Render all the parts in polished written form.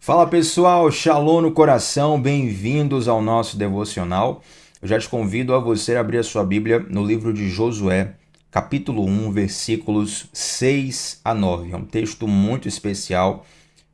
Fala pessoal, Shalom no coração, bem-vindos ao nosso devocional. Eu já te convido a você abrir a sua Bíblia no livro de Josué, capítulo 1, versículos 6 a 9. É um texto muito especial,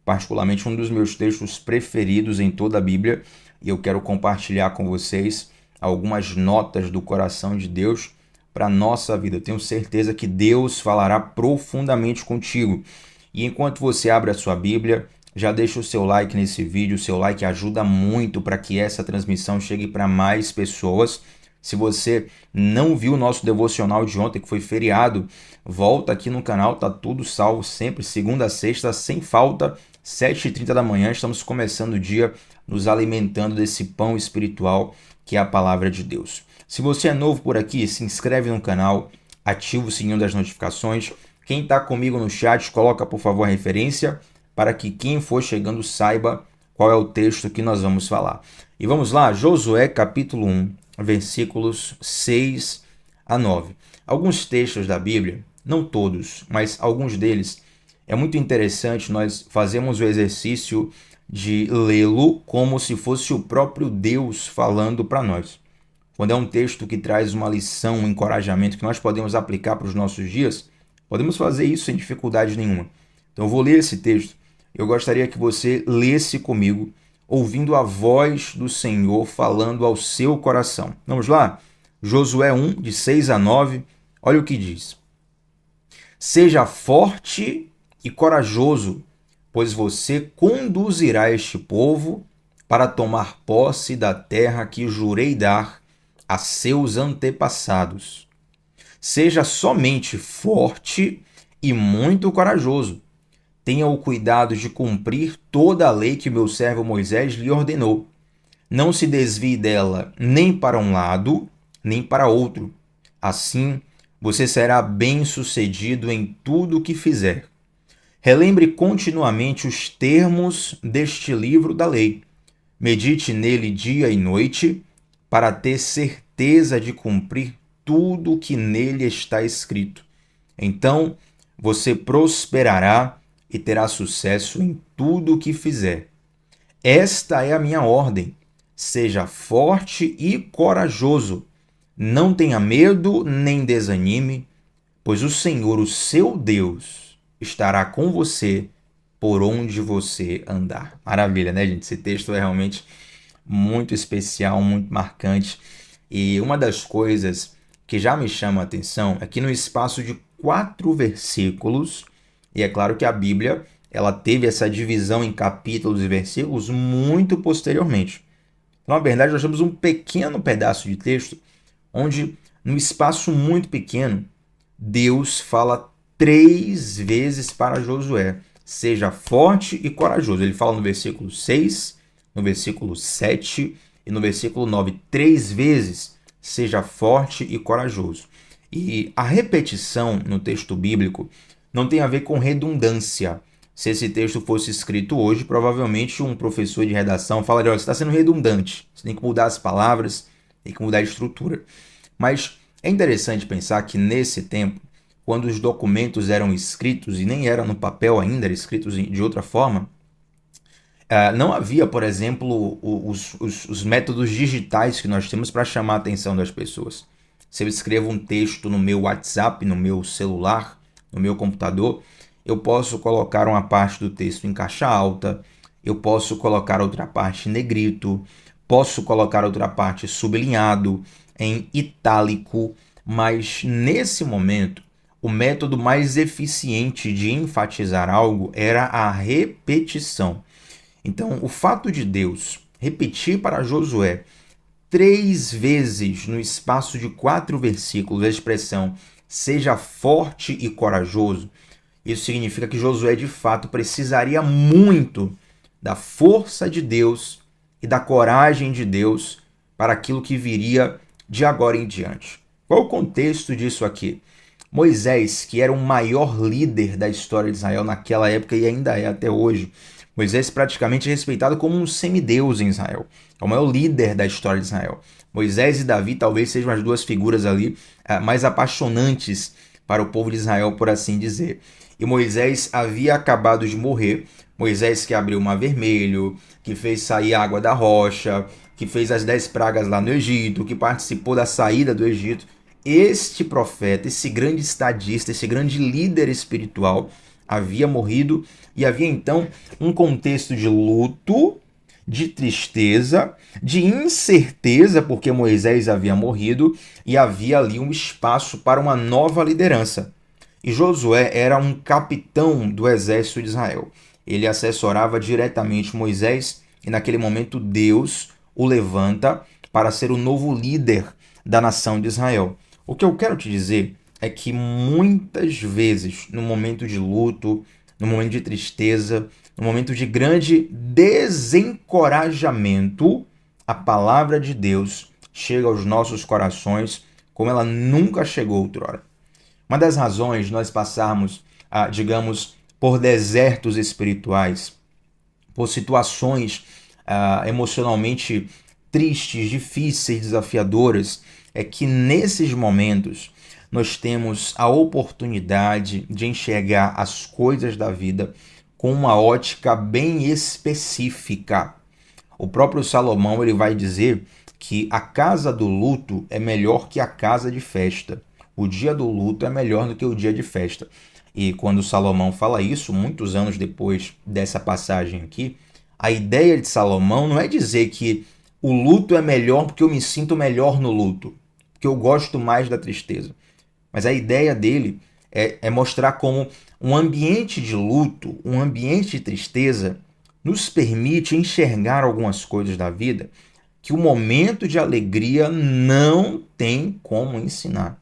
particularmente um dos meus textos preferidos em toda a Bíblia, e eu quero compartilhar com vocês algumas notas do coração de Deus para a nossa vida. Eu tenho certeza que Deus falará profundamente contigo. E enquanto você abre a sua Bíblia, já deixa o seu like nesse vídeo, o seu like ajuda muito para que essa transmissão chegue para mais pessoas. Se você não viu o nosso devocional de ontem, que foi feriado, volta aqui no canal, tá tudo salvo sempre, segunda a sexta, sem falta, 7h30 da manhã, estamos começando o dia nos alimentando desse pão espiritual que é a palavra de Deus. Se você é novo por aqui, se inscreve no canal, ativa o sininho das notificações. Quem está comigo no chat, coloca por favor a referência, para que quem for chegando saiba qual é o texto que nós vamos falar. E vamos lá, Josué capítulo 1, versículos 6 a 9. Alguns textos da Bíblia, não todos, mas alguns deles, é muito interessante nós fazermos o exercício de lê-lo como se fosse o próprio Deus falando para nós. Quando é um texto que traz uma lição, um encorajamento que nós podemos aplicar para os nossos dias, podemos fazer isso sem dificuldade nenhuma. Então eu vou ler esse texto. Eu gostaria que você lesse comigo, ouvindo a voz do Senhor falando ao seu coração. Vamos lá? Josué 1, de 6 a 9, olha o que diz. Seja forte e corajoso, pois você conduzirá este povo para tomar posse da terra que jurei dar a seus antepassados. Seja somente forte e muito corajoso. Tenha o cuidado de cumprir toda a lei que meu servo Moisés lhe ordenou. Não se desvie dela nem para um lado, nem para outro. Assim, você será bem-sucedido em tudo o que fizer. Relembre continuamente os termos deste livro da lei. Medite nele dia e noite, para ter certeza de cumprir tudo o que nele está escrito. Então, você prosperará e terá sucesso em tudo o que fizer. Esta é a minha ordem. Seja forte e corajoso. Não tenha medo nem desanime, pois o Senhor, o seu Deus, estará com você por onde você andar. Maravilha, né, gente? Esse texto é realmente muito especial, muito marcante. E uma das coisas que já me chama a atenção é que no espaço de 4 versículos, e é claro que a Bíblia ela teve essa divisão em capítulos e versículos muito posteriormente. Então, na verdade, nós temos um pequeno pedaço de texto onde, num espaço muito pequeno, Deus fala 3 vezes para Josué. Seja forte e corajoso. Ele fala no versículo 6, no versículo 7 e no versículo 9. 3 vezes, seja forte e corajoso. E a repetição no texto bíblico não tem a ver com redundância. Se esse texto fosse escrito hoje, provavelmente um professor de redação falaria: olha, você está sendo redundante, você tem que mudar as palavras, tem que mudar a estrutura. Mas é interessante pensar que nesse tempo, quando os documentos eram escritos, e nem eram no papel ainda, eram escritos de outra forma, não havia, por exemplo, os métodos digitais que nós temos para chamar a atenção das pessoas. Se eu escrevo um texto no meu WhatsApp, no meu celular, no meu computador, eu posso colocar uma parte do texto em caixa alta, eu posso colocar outra parte em negrito, posso colocar outra parte sublinhado, em itálico, mas nesse momento, o método mais eficiente de enfatizar algo era a repetição. Então, o fato de Deus repetir para Josué 3 vezes no espaço de 4 versículos a expressão seja forte e corajoso, isso significa que Josué de fato precisaria muito da força de Deus e da coragem de Deus para aquilo que viria de agora em diante. Qual o contexto disso aqui? Moisés, que era o maior líder da história de Israel naquela época e ainda é até hoje, Moisés praticamente é respeitado como um semideus em Israel. É o maior líder da história de Israel. Moisés e Davi talvez sejam as 2 figuras ali mais apaixonantes para o povo de Israel, por assim dizer. E Moisés havia acabado de morrer Moisés que abriu o Mar Vermelho, que fez sair a água da rocha, que fez as 10 pragas lá no Egito, que participou da saída do Egito. Este profeta, esse grande estadista, esse grande líder espiritual, havia morrido e havia então um contexto de luto, de tristeza, de incerteza, porque Moisés havia morrido e havia ali um espaço para uma nova liderança. E Josué era um capitão do exército de Israel. Ele assessorava diretamente Moisés e naquele momento Deus o levanta para ser o novo líder da nação de Israel. O que eu quero te dizer é que muitas vezes, no momento de luto, no momento de tristeza, no momento de grande desencorajamento, a palavra de Deus chega aos nossos corações como ela nunca chegou outrora. Uma das razões de nós passarmos, digamos, por desertos espirituais, por situações emocionalmente tristes, difíceis, desafiadoras, é que nesses momentos nós temos a oportunidade de enxergar as coisas da vida com uma ótica bem específica. O próprio Salomão ele vai dizer que a casa do luto é melhor que a casa de festa. O dia do luto é melhor do que o dia de festa. E quando Salomão fala isso, muitos anos depois dessa passagem aqui, a ideia de Salomão não é dizer que o luto é melhor porque eu me sinto melhor no luto, porque eu gosto mais da tristeza. Mas a ideia dele é mostrar como um ambiente de luto, um ambiente de tristeza, nos permite enxergar algumas coisas da vida que o momento de alegria não tem como ensinar.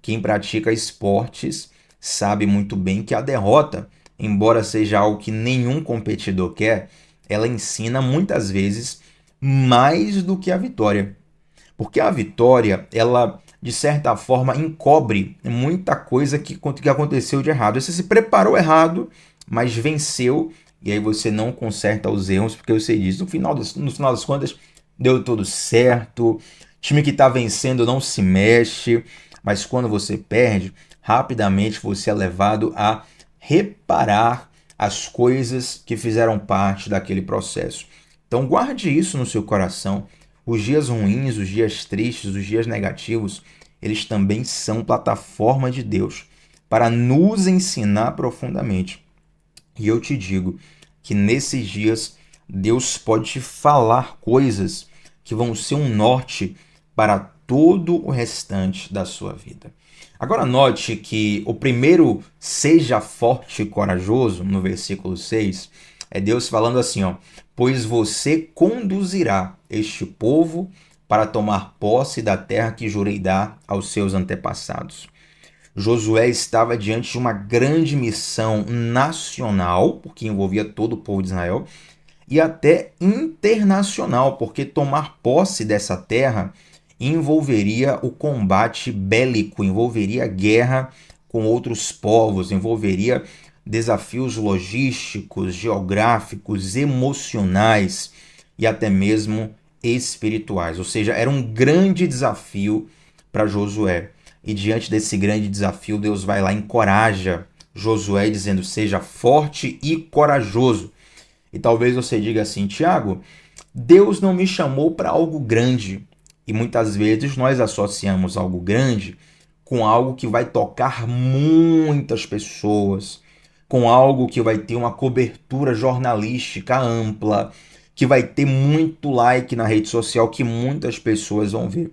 Quem pratica esportes sabe muito bem que a derrota, embora seja algo que nenhum competidor quer, ela ensina muitas vezes mais do que a vitória. Porque a vitória, ela de certa forma encobre muita coisa que aconteceu de errado. Você se preparou errado, mas venceu, e aí você não conserta os erros, porque você diz, no final das contas, deu tudo certo, o time que está vencendo não se mexe, mas quando você perde, rapidamente você é levado a reparar as coisas que fizeram parte daquele processo. Então guarde isso no seu coração. Os dias ruins, os dias tristes, os dias negativos, eles também são plataforma de Deus para nos ensinar profundamente. E eu te digo que nesses dias Deus pode te falar coisas que vão ser um norte para todo o restante da sua vida. Agora note que o primeiro seja forte e corajoso, no versículo 6, é Deus falando assim, ó, pois você conduzirá este povo para tomar posse da terra que jurei dar aos seus antepassados. Josué estava diante de uma grande missão nacional, porque envolvia todo o povo de Israel, e até internacional, porque tomar posse dessa terra envolveria o combate bélico, envolveria guerra com outros povos, envolveria desafios logísticos, geográficos, emocionais e até mesmo espirituais. Ou seja, era um grande desafio para Josué. E diante desse grande desafio, Deus vai lá e encoraja Josué dizendo, seja forte e corajoso. E talvez você diga assim, Tiago, Deus não me chamou para algo grande. E muitas vezes nós associamos algo grande com algo que vai tocar muitas pessoas, com algo que vai ter uma cobertura jornalística ampla, que vai ter muito like na rede social, que muitas pessoas vão ver.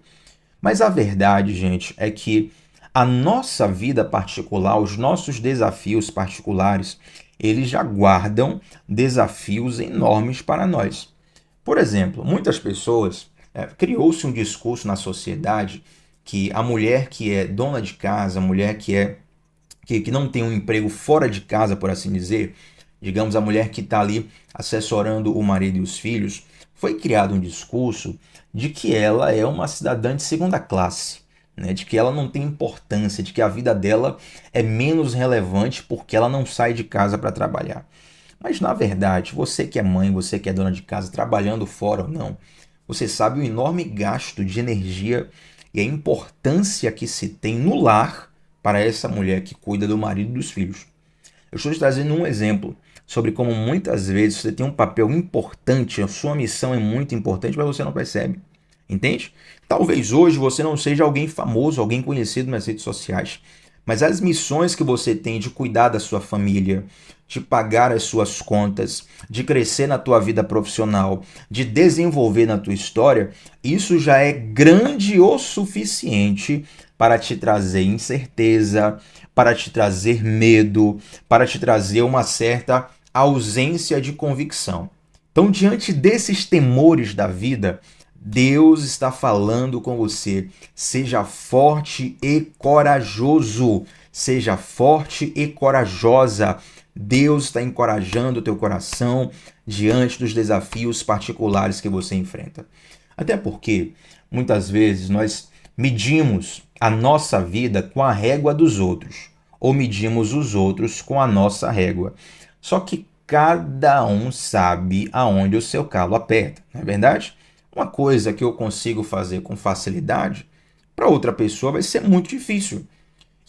Mas a verdade, gente, é que a nossa vida particular, os nossos desafios particulares, eles já guardam desafios enormes para nós. Por exemplo, muitas pessoas, criou-se um discurso na sociedade que a mulher que é dona de casa, a mulher que não tem um emprego fora de casa, por assim dizer, digamos, a mulher que está ali assessorando o marido e os filhos, foi criado um discurso de que ela é uma cidadã de segunda classe, né? De que ela não tem importância, de que a vida dela é menos relevante porque ela não sai de casa para trabalhar. Mas, na verdade, você que é mãe, você que é dona de casa, trabalhando fora ou não, você sabe o enorme gasto de energia e a importância que se tem no lar para essa mulher que cuida do marido e dos filhos. Eu estou te trazendo um exemplo sobre como muitas vezes você tem um papel importante, a sua missão é muito importante, mas você não percebe. Entende? Talvez hoje você não seja alguém famoso, alguém conhecido nas redes sociais, mas as missões que você tem de cuidar da sua família, de pagar as suas contas, de crescer na tua vida profissional, de desenvolver na tua história, isso já é grande o suficiente para te trazer incerteza, para te trazer medo, para te trazer uma certa ausência de convicção. Então, diante desses temores da vida, Deus está falando com você. Seja forte e corajoso. Seja forte e corajosa. Deus está encorajando o teu coração diante dos desafios particulares que você enfrenta. Até porque, muitas vezes, nós medimos a nossa vida com a régua dos outros, ou medimos os outros com a nossa régua. Só que cada um sabe aonde o seu calo aperta, não é verdade? Uma coisa que eu consigo fazer com facilidade, para outra pessoa vai ser muito difícil.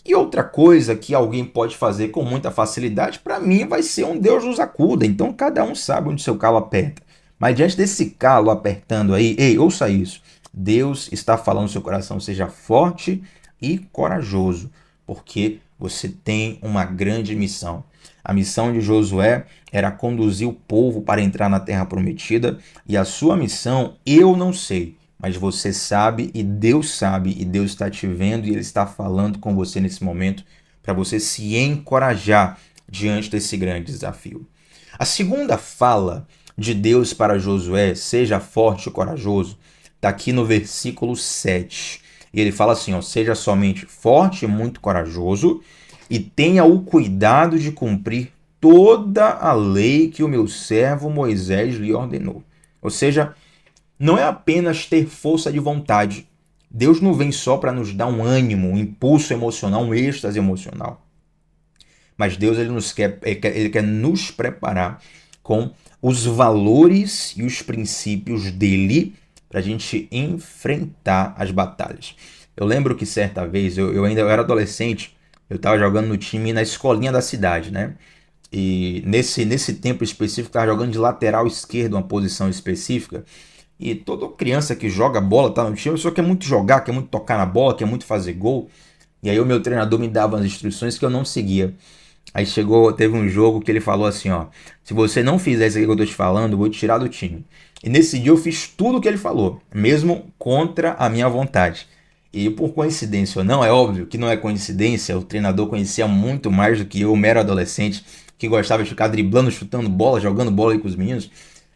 E outra coisa que alguém pode fazer com muita facilidade, para mim vai ser um Deus nos acuda. Então cada um sabe onde seu calo aperta. Mas diante desse calo apertando aí, ei, ouça isso. Deus está falando no seu coração, seja forte e corajoso, porque você tem uma grande missão. A missão de Josué era conduzir o povo para entrar na terra prometida, e a sua missão eu não sei, mas você sabe e Deus está te vendo e Ele está falando com você nesse momento para você se encorajar diante desse grande desafio. A segunda fala de Deus para Josué, seja forte e corajoso, está aqui no versículo 7. E ele fala assim, ó, seja somente forte e muito corajoso e tenha o cuidado de cumprir toda a lei que o meu servo Moisés lhe ordenou. Ou seja, não é apenas ter força de vontade. Deus não vem só para nos dar um ânimo, um impulso emocional, um êxtase emocional. Mas Deus ele quer nos preparar com os valores e os princípios dele para a gente enfrentar as batalhas. Eu lembro que certa vez, eu ainda era adolescente, eu estava jogando no time na escolinha da cidade, né? E nesse tempo específico, estava jogando de lateral esquerdo, uma posição específica. E toda criança que joga bola, tá no time, só quer muito jogar, quer muito tocar na bola, quer muito fazer gol. E aí o meu treinador me dava as instruções que eu não seguia. Aí teve um jogo que ele falou assim, ó, se você não fizer isso aqui que eu tô te falando, eu vou te tirar do time. E nesse dia eu fiz tudo o que ele falou, mesmo contra a minha vontade. E por coincidência ou não, é óbvio que não é coincidência, o treinador conhecia muito mais do que eu, mero adolescente, que gostava de ficar driblando, chutando bola, jogando bola aí com os meninos.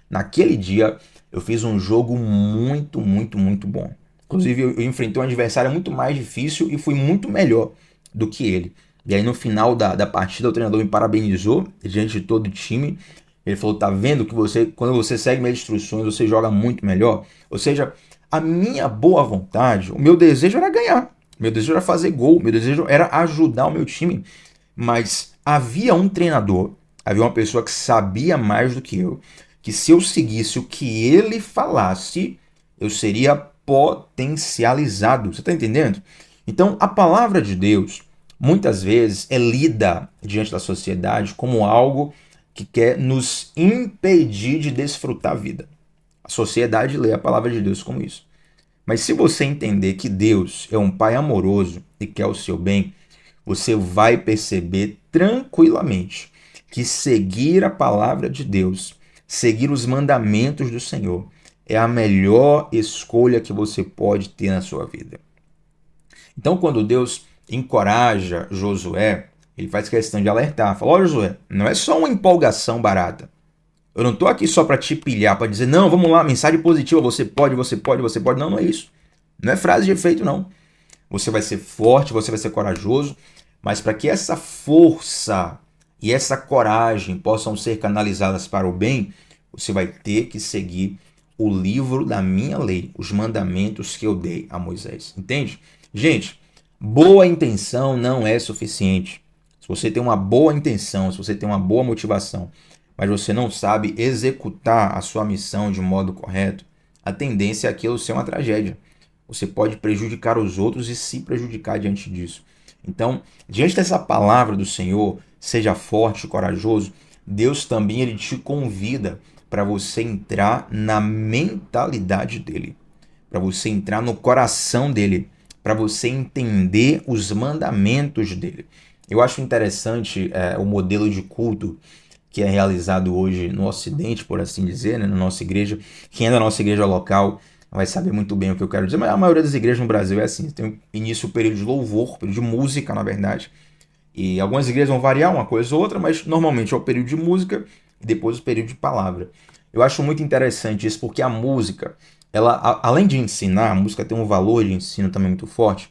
Naquele dia eu fiz um jogo muito, muito, muito bom. Inclusive eu enfrentei um adversário muito mais difícil e fui muito melhor do que ele. E aí no final da partida o treinador me parabenizou diante de todo o time. Ele falou, tá vendo que quando você segue minhas instruções, você joga muito melhor? Ou seja, a minha boa vontade, o meu desejo era ganhar. Meu desejo era fazer gol, meu desejo era ajudar o meu time. Mas havia um treinador, havia uma pessoa que sabia mais do que eu, que se eu seguisse o que ele falasse, eu seria potencializado. Você está entendendo? Então, a palavra de Deus, muitas vezes, é lida diante da sociedade como algo que quer nos impedir de desfrutar a vida. A sociedade lê a palavra de Deus como isso. Mas se você entender que Deus é um Pai amoroso e quer o seu bem, você vai perceber tranquilamente que seguir a palavra de Deus, seguir os mandamentos do Senhor, é a melhor escolha que você pode ter na sua vida. Então, quando Deus encoraja Josué, ele faz questão de alertar. Fala, olha Josué, não é só uma empolgação barata. Eu não estou aqui só para te pilhar, para dizer, não, vamos lá, mensagem positiva, você pode, você pode, você pode. Não, não é isso. Não é frase de efeito, não. Você vai ser forte, você vai ser corajoso, mas para que essa força e essa coragem possam ser canalizadas para o bem, você vai ter que seguir o livro da minha lei, os mandamentos que eu dei a Moisés. Entende? Gente, boa intenção não é suficiente. Se você tem uma boa intenção, se você tem uma boa motivação, mas você não sabe executar a sua missão de modo correto, a tendência é aquilo ser uma tragédia. Você pode prejudicar os outros e se prejudicar diante disso. Então, diante dessa palavra do Senhor, seja forte e corajoso, Deus também ele te convida para você entrar na mentalidade dele, para você entrar no coração dele, para você entender os mandamentos dele. Eu acho interessante o modelo de culto que é realizado hoje no Ocidente, por assim dizer, né, na nossa igreja. Quem é da nossa igreja local vai saber muito bem o que eu quero dizer, mas a maioria das igrejas no Brasil é assim. Tem início o período de louvor, período de música, na verdade. E algumas igrejas vão variar uma coisa ou outra, mas normalmente é o período de música e depois o período de palavra. Eu acho muito interessante isso porque a música, ela, além de ensinar, a música tem um valor de ensino também muito forte,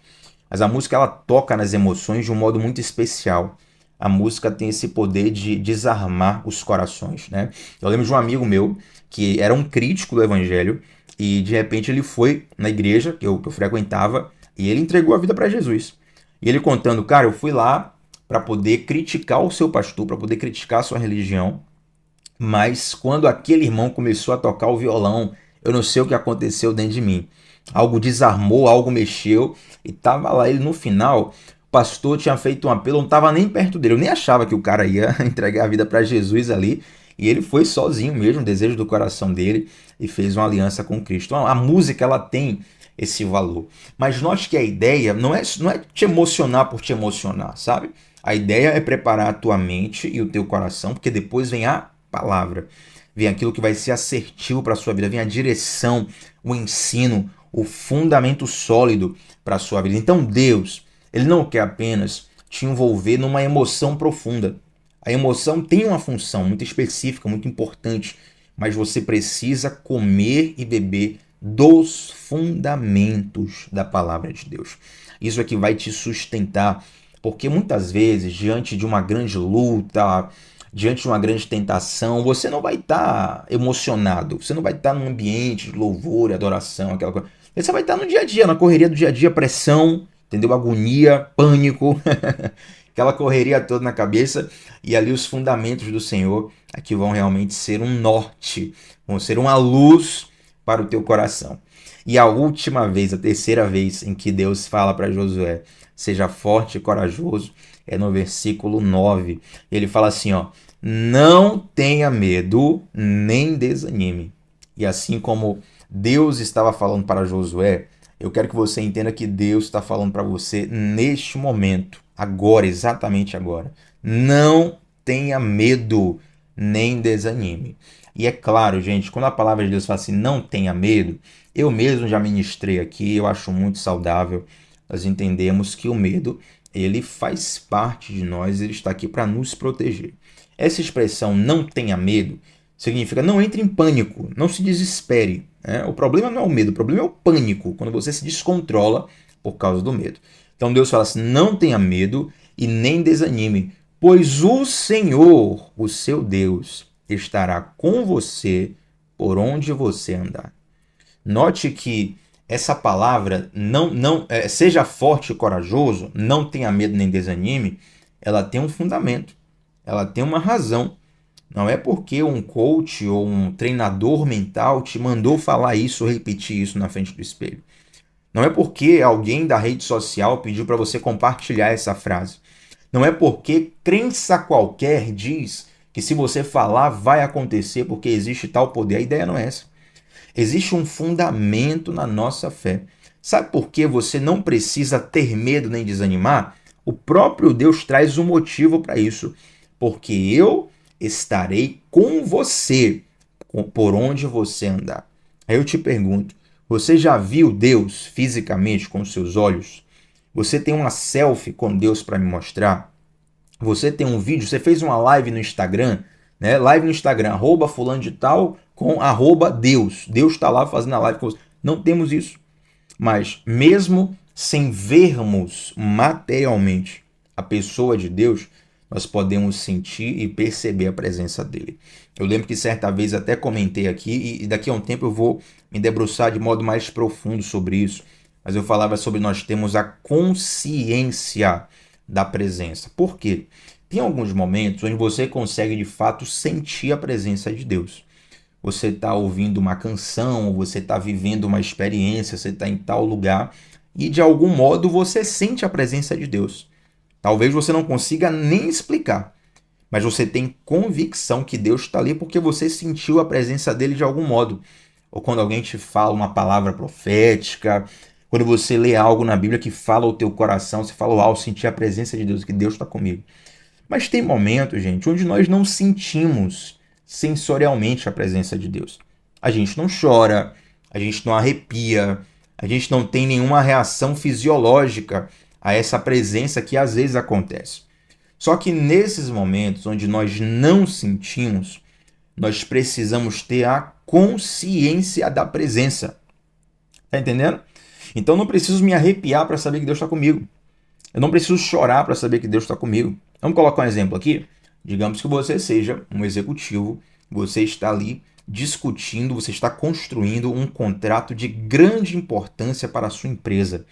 mas a música ela toca nas emoções de um modo muito especial. A música tem esse poder de desarmar os corações, né? Eu lembro de um amigo meu que era um crítico do evangelho e de repente ele foi na igreja que eu frequentava e ele entregou a vida para Jesus. E ele contando, cara, eu fui lá para poder criticar o seu pastor, para poder criticar a sua religião, mas quando aquele irmão começou a tocar o violão, eu não sei o que aconteceu dentro de mim. Algo desarmou, algo mexeu, e tava lá ele no final. O pastor tinha feito um apelo, eu não estava nem perto dele, eu nem achava que o cara ia entregar a vida para Jesus ali. E ele foi sozinho mesmo, o desejo do coração dele, e fez uma aliança com Cristo. A música ela tem esse valor. Mas note que a ideia não é te emocionar por te emocionar, sabe? A ideia é preparar a tua mente e o teu coração, porque depois vem a palavra, vem aquilo que vai ser assertivo para a sua vida, vem a direção, o ensino, o fundamento sólido para a sua vida. Então Deus, ele não quer apenas te envolver numa emoção profunda. A emoção tem uma função muito específica, muito importante, mas você precisa comer e beber dos fundamentos da palavra de Deus. Isso é que vai te sustentar, porque muitas vezes, diante de uma grande luta, diante de uma grande tentação, você não vai estar emocionado, você não vai estar num ambiente de louvor e adoração, aquela coisa. Você vai estar no dia a dia, na correria do dia a dia, pressão, entendeu? Agonia, pânico, aquela correria toda na cabeça, e ali os fundamentos do Senhor aqui vão realmente ser um norte, vão ser uma luz para o teu coração. E a última vez, a terceira vez em que Deus fala para Josué, seja forte e corajoso, é no versículo 9. Ele fala assim, ó, não tenha medo, nem desanime. E assim como Deus estava falando para Josué, eu quero que você entenda que Deus está falando para você neste momento, agora, exatamente agora. Não tenha medo, nem desanime. E é claro, gente, quando a palavra de Deus fala assim, não tenha medo, eu mesmo já ministrei aqui, eu acho muito saudável. Nós entendemos que o medo, ele faz parte de nós, ele está aqui para nos proteger. Essa expressão não tenha medo significa não entre em pânico, não se desespere. Né? O problema não é o medo, o problema é o pânico, quando você se descontrola por causa do medo. Então Deus fala assim, não tenha medo e nem desanime, pois o Senhor, o seu Deus, estará com você por onde você andar. Note que essa palavra, seja forte e corajoso, não tenha medo nem desanime, ela tem um fundamento, ela tem uma razão. Não é porque um coach ou um treinador mental te mandou falar isso ou repetir isso na frente do espelho. Não é porque alguém da rede social pediu para você compartilhar essa frase. Não é porque crença qualquer diz que se você falar vai acontecer porque existe tal poder. A ideia não é essa. Existe um fundamento na nossa fé. Sabe por que você não precisa ter medo nem desanimar? O próprio Deus traz um motivo para isso. Porque eu estarei com você por onde você andar. Aí eu te pergunto, você já viu Deus fisicamente com os seus olhos? Você tem uma selfie com Deus para me mostrar? Você tem um vídeo, você fez uma live no Instagram, né? Live no Instagram, @fulano de tal com @Deus. Deus está lá fazendo a live com você. Não temos isso. Mas mesmo sem vermos materialmente a pessoa de Deus, nós podemos sentir e perceber a presença dele. Eu lembro que certa vez até comentei aqui, e daqui a um tempo eu vou me debruçar de modo mais profundo sobre isso, mas eu falava sobre nós termos a consciência da presença. Por quê? Tem alguns momentos onde você consegue de fato sentir a presença de Deus. Você está ouvindo uma canção, você está vivendo uma experiência, você está em tal lugar e de algum modo você sente a presença de Deus. Talvez você não consiga nem explicar, mas você tem convicção que Deus está ali porque você sentiu a presença dele de algum modo. Ou quando alguém te fala uma palavra profética, quando você lê algo na Bíblia que fala o teu coração, você fala, uau, senti a presença de Deus, que Deus está comigo. Mas tem momentos, gente, onde nós não sentimos sensorialmente a presença de Deus. A gente não chora, a gente não arrepia, a gente não tem nenhuma reação fisiológica a essa presença que às vezes acontece. Só que nesses momentos onde nós não sentimos, nós precisamos ter a consciência da presença. Tá entendendo? Então eu não preciso me arrepiar para saber que Deus está comigo. Eu não preciso chorar para saber que Deus está comigo. Vamos colocar um exemplo aqui? Digamos que você seja um executivo, você está ali discutindo, você está construindo um contrato de grande importância para a sua empresa.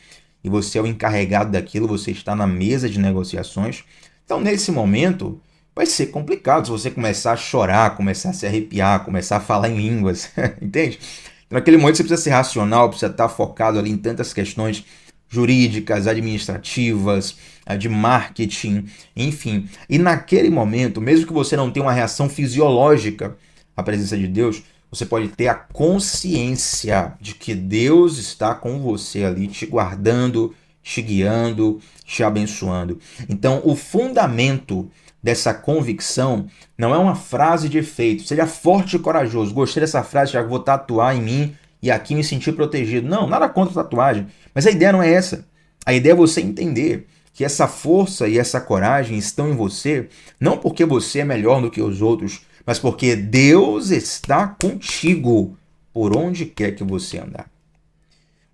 E você é o encarregado daquilo, você está na mesa de negociações. Então, nesse momento, vai ser complicado se você começar a chorar, começar a se arrepiar, começar a falar em línguas, entende? Então, naquele momento você precisa ser racional, precisa estar focado ali em tantas questões jurídicas, administrativas, de marketing, enfim. E naquele momento, mesmo que você não tenha uma reação fisiológica à presença de Deus, você pode ter a consciência de que Deus está com você ali, te guardando, te guiando, te abençoando. Então, o fundamento dessa convicção não é uma frase de efeito. Seja forte e corajoso. Gostei dessa frase, já vou tatuar em mim e aqui me sentir protegido. Não, nada contra a tatuagem. Mas a ideia não é essa. A ideia é você entender que essa força e essa coragem estão em você, não porque você é melhor do que os outros, mas porque Deus está contigo por onde quer que você andar.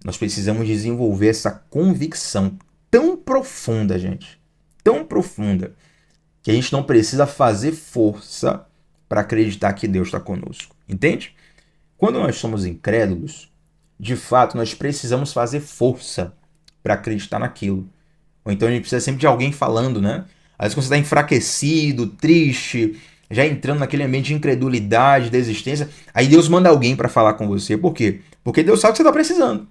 Nós precisamos desenvolver essa convicção tão profunda, gente, tão profunda, que a gente não precisa fazer força para acreditar que Deus está conosco. Entende? Quando nós somos incrédulos, de fato, nós precisamos fazer força para acreditar naquilo. Ou então a gente precisa sempre de alguém falando, né? Às vezes quando você está enfraquecido, triste, já entrando naquele ambiente de incredulidade, desistência, aí Deus manda alguém para falar com você. Por quê? Porque Deus sabe que você está precisando.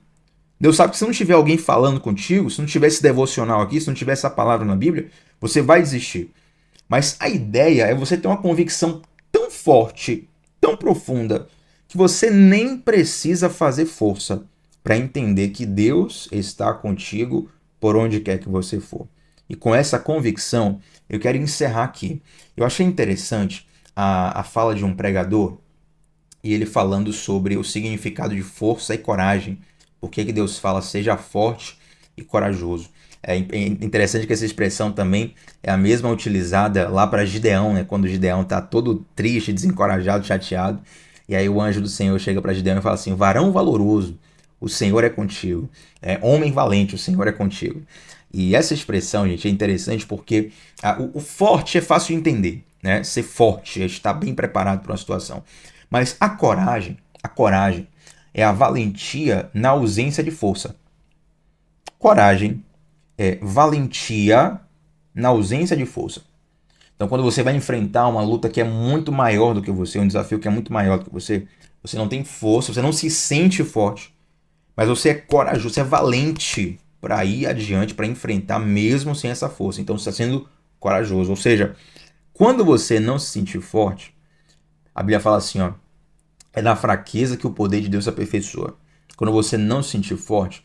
Deus sabe que se não tiver alguém falando contigo, se não tiver esse devocional aqui, se não tiver essa palavra na Bíblia, você vai desistir. Mas a ideia é você ter uma convicção tão forte, tão profunda, que você nem precisa fazer força para entender que Deus está contigo por onde quer que você for. E com essa convicção, eu quero encerrar aqui. Eu achei interessante a fala de um pregador e ele falando sobre o significado de força e coragem. Por que Deus fala seja forte e corajoso? É interessante que essa expressão também é a mesma utilizada lá para Gideão, né? Quando Gideão está todo triste, desencorajado, chateado. E aí o anjo do Senhor chega para Gideão e fala assim, varão valoroso, o Senhor é contigo. Homem valente, o Senhor é contigo. E essa expressão, gente, é interessante porque o forte é fácil de entender, né? Ser forte, é estar bem preparado para uma situação. Mas a coragem é a valentia na ausência de força. Coragem é valentia na ausência de força. Então, quando você vai enfrentar uma luta que é muito maior do que você, um desafio que é muito maior do que você não tem força, você não se sente forte, mas você é corajoso, você é valente para ir adiante, para enfrentar mesmo sem essa força. Então, você está sendo corajoso. Ou seja, quando você não se sentir forte, a Bíblia fala assim, ó, é na fraqueza que o poder de Deus se aperfeiçoa. Quando você não se sentir forte,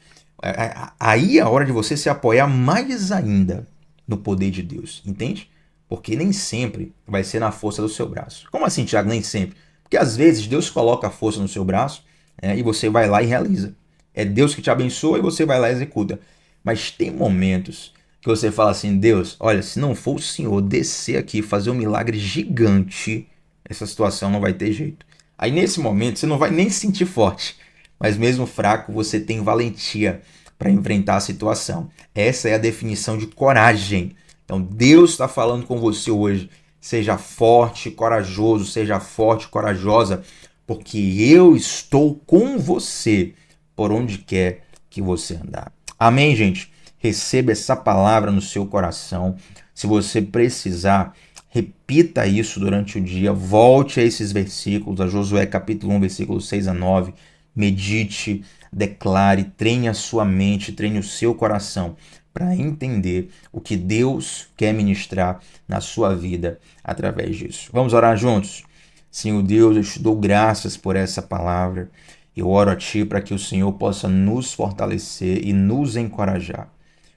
aí é a hora de você se apoiar mais ainda no poder de Deus, entende? Porque nem sempre vai ser na força do seu braço. Como assim, Thiago? Nem sempre. Porque às vezes Deus coloca a força no seu braço, e você vai lá e realiza. É Deus que te abençoa e você vai lá e executa. Mas tem momentos que você fala assim, Deus, olha, se não for o Senhor descer aqui e fazer um milagre gigante, essa situação não vai ter jeito. Aí nesse momento você não vai nem se sentir forte, mas mesmo fraco você tem valentia para enfrentar a situação. Essa é a definição de coragem. Então Deus está falando com você hoje. Seja forte, corajoso, seja forte, corajosa, porque eu estou com você por onde quer que você andar. Amém, gente? Receba essa palavra no seu coração. Se você precisar, repita isso durante o dia. Volte a esses versículos, a Josué capítulo 1, versículos 6 a 9. Medite, declare, treine a sua mente, treine o seu coração para entender o que Deus quer ministrar na sua vida através disso. Vamos orar juntos? Senhor Deus, eu te dou graças por essa palavra. Eu oro a Ti para que o Senhor possa nos fortalecer e nos encorajar.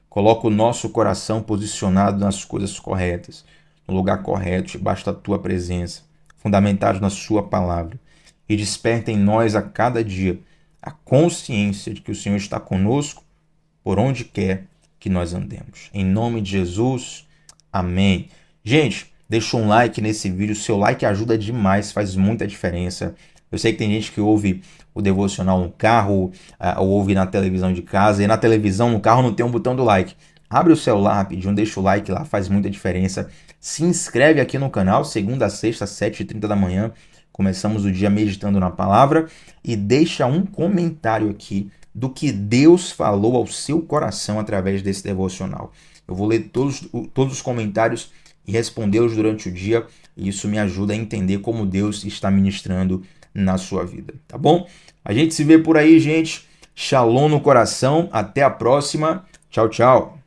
Coloca o nosso coração posicionado nas coisas corretas, no lugar correto, debaixo da Tua presença, fundamentado na Sua palavra. E desperta em nós a cada dia a consciência de que o Senhor está conosco por onde quer que nós andemos. Em nome de Jesus, amém. Gente, deixa um like nesse vídeo, seu like ajuda demais, faz muita diferença. Eu sei que tem gente que ouve o devocional no carro, ou ouve na televisão de casa, e na televisão, no carro, não tem um botão do like. Abre o celular rapidinho, deixa o like lá, faz muita diferença. Se inscreve aqui no canal, segunda a sexta, 7h30 da manhã. Começamos o dia meditando na palavra. E deixa um comentário aqui do que Deus falou ao seu coração através desse devocional. Eu vou ler todos os comentários e respondê-los durante o dia. E isso me ajuda a entender como Deus está ministrando na sua vida, tá bom? A gente se vê por aí, gente. Shalom no coração. Até a próxima. Tchau, tchau.